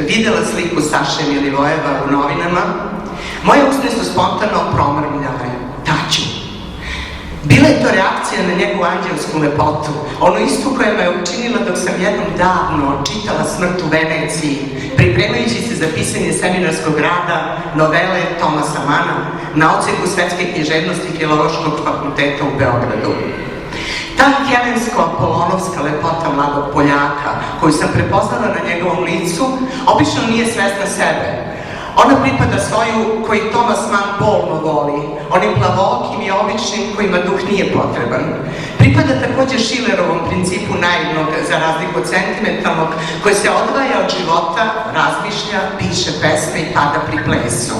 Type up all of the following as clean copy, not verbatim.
videla sliku Saše Milivojeva u novinama, moje usne su spontano promrmljale. Taću. Bila je to reakcija na njegovu anđelsku lepotu, ono istu koja me je učinila dok sam jednom davno čitala Smrt u Veneciji, pripremajući se za pisanje seminarskog rada novele Tomasa Mana na odseku svetske književnosti Filološkog fakulteta u Beogradu. Ta helensko-apolonovska lepota mladog Poljaka, koju sam prepoznala na njegovom licu, obično nije svesna sebe. Ona pripada svoju koji Thomas Mann bolno voli, onim plavokim i običnim kojima duh nije potreban. Pripada takođe Schillerovom principu naivnog, za razliku od sentimentalnog, koji se odvaja od života, razmišlja, piše pesme i pada pri plesu.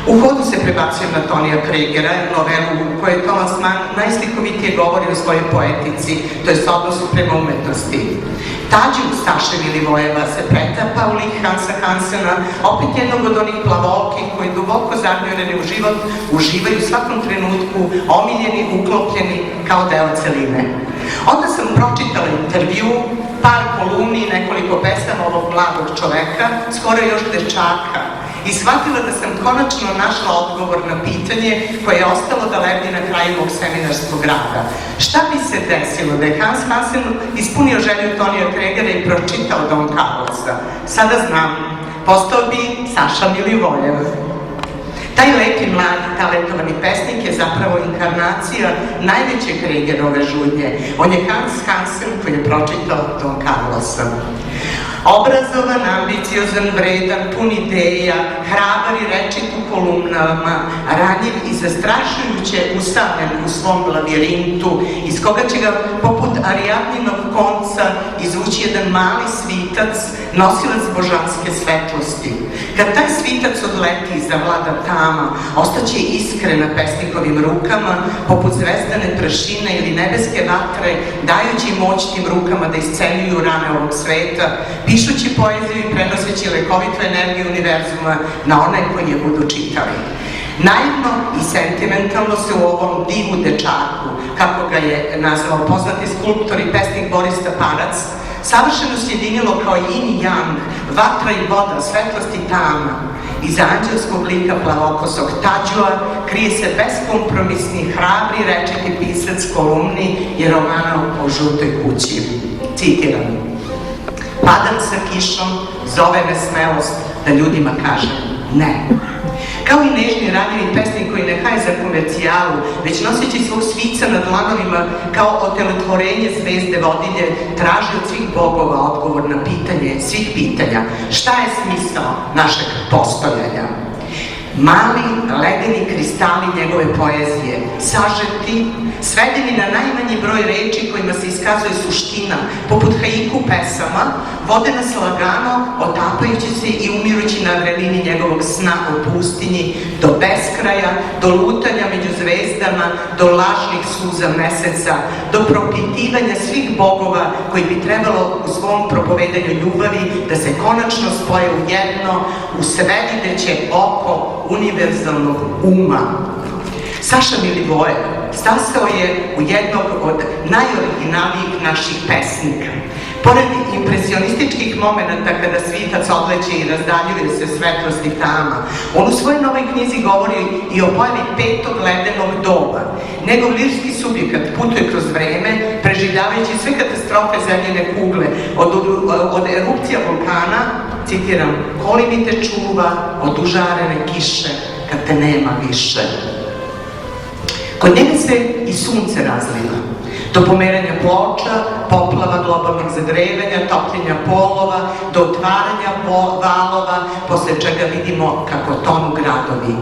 U hodu se prebacujem na Tonija Kregera, novelu u kojoj Thomas Mann najslikovitije govori o svojoj poetici, to je odnosu prema umetnosti. Tađu Saše Milivojeva se pretapa u lik Hansa Hansena, opet jednog od onih plavolkih koji duboko zagnjureni u život uživaju u svakom trenutku, omiljeni, uklopljeni kao deo celine. Onda sam pročitala intervju, par kolumni i nekoliko pesama ovog mladog čoveka, skoro još dečaka, i shvatila da sam konačno našla odgovor na pitanje koje je ostalo da lebdi na kraju mog seminarskog rada. Šta bi se desilo da je Hans Hansen ispunio želju Tonija Kregera i pročitao Don Carlosa? Sada znam, postao bi Saša Milivojev. Taj lepi, mladi, talentovani pesnik je zapravo inkarnacija najveće Kregerove žudnje. On je Hans Hansen koji je pročitao Don Carlosa. Obrazovan, ambiciozan, vredan, pun ideja, hrabar i rečit u kolumnama, ranjiv i zastrašujuće usamljen u svom lavirintu, iz koga će ga, poput Ariadninog konca, izvući jedan mali svitac, nosilac božanske svetlosti. Kad taj svitac odleti i zavlada tama, ostaće iskre na pesnikovim rukama, poput zvezdane prašine ili nebeske vatre, dajući moć tim rukama da isceljuju rane ovog sveta, pišući poeziju i prenoseći lekovitu energiju univerzuma na one koji je budu čitali. Naivno i sentimentalno se u ovom divu dečaku, kako ga je nazvao poznati skulptor i pesnik Boris Staparac, savršeno sjedinilo kao yin i yang, vatra i voda, svetlost i tama. Iza anđelskog lika plavokosog Tađua krije se beskompromisni, hrabri, rečiti pisac kolumni i romana o žutoj kući. Citiram: padam sa kišom, zove me smelost da ljudima kažem ne. Kao i nežni ranjivi pesnik koji ne haje za komercijalu, već noseći svog svica na dlanovima kao otelotvorenje zvezde vodilje, traži od svih bogova odgovor na pitanje svih pitanja. Šta je smisao našeg postojanja? Mali, ledeni kristali njegove poezije, sažeti, svedeni na najmanji broj reči kojima se iskazuje suština, poput haiku pesama, vode nas lagano, otapajući se i umirući na vrelini njegovog sna u pustinji, do beskraja, do lutanja među zvezdama, do lažnih suza meseca, do propitivanja svih bogova koji bi trebalo u svom propovedanju ljubavi da se konačno spoje u jedno, u svevideće oko univerzalnog uma. Saša Milivojev stasao je u jednog od najoriginalnijih naših pesnika. Pored impresionističkih momenta kada svitac odleće i razdaljuje se svetlost i tama, on u svojoj novoj knjizi govori i o pojavi petog ledenog doba. Njegov lirski subjekat putuje kroz vreme, preživljavajući sve katastrofe zemljine kugle, od erupcija vulkana, citiram, koli mi te čuva od užarene kiše kad te nema više. Kod njega se i sunce razliva. Do pomeranja ploča, poplava globalnog zagrevanja, topljenja polova, do otvaranja valova, posle čega vidimo kako tonu gradovi.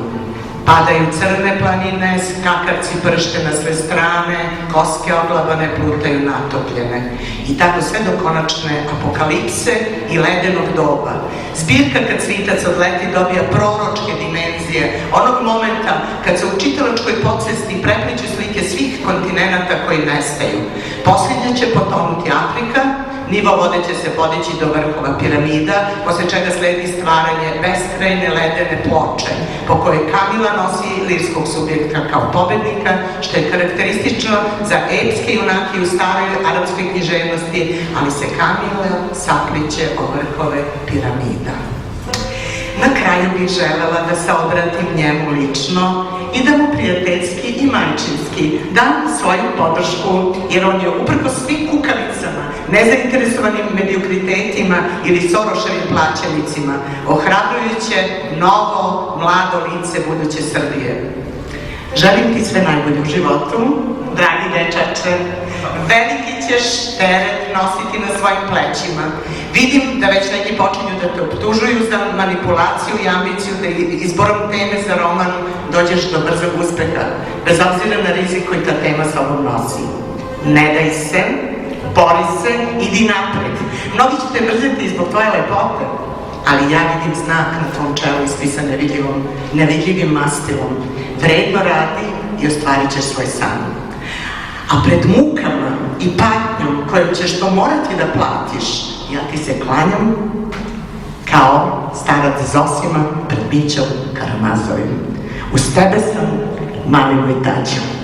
Padaju crne planine, skakarci pršte na sve strane, koske oglabane plutaju natopljene. I tako sve do konačne apokalipse i ledenog doba. Zbirka kad svitac odleti dobija proročke dimenzije, onog momenta kad se u čitalačkoj podsvesti prepliću slike svih kontinenata koji nestaju. Posljednja će potonuti Afrika, nivo vode će se podići do vrhova piramida, posle čega sledi stvaranje beskrajne ledene ploče, po kojoj Kamila nosi lirskog subjekta kao pobednika, što je karakteristično za epske junake u staroj arapskoj književnosti, ali se Kamila sapliće o vrhove piramida. Na kraju bih želela da se obratim njemu lično i da mu prijateljski i majčinski dam svoju podršku, jer on je uprkos svim kukavicama, nezainteresovanim mediokritetima ili Soroševim plaćenicima ohrabrujuće novo, mlado lice buduće Srbije. Želim ti sve najbolje u životu, dragi dečače. Veliki ćeš teret nositi na svojim plećima. Vidim da već neki počinju da te optužuju za manipulaciju i ambiciju da izborom teme za roman dođeš do brzog uspeha, bez obzira na rizik koji ta tema sobom nosi. Ne daj se, bori se, idi napred. Mnogi će te mrzeti zbog tvoje lepote, ali ja vidim znak na tvom čelu ispisan nevidljivim mastilom. Vredno radi i ostvarit ćeš svoj san. A pred mukama i patnjom koju ćeš to morati da platiš, ja ti se klanjam kao starac Zosima pred bićom Karamazovim. Uz tebe sam, mali moj taćo.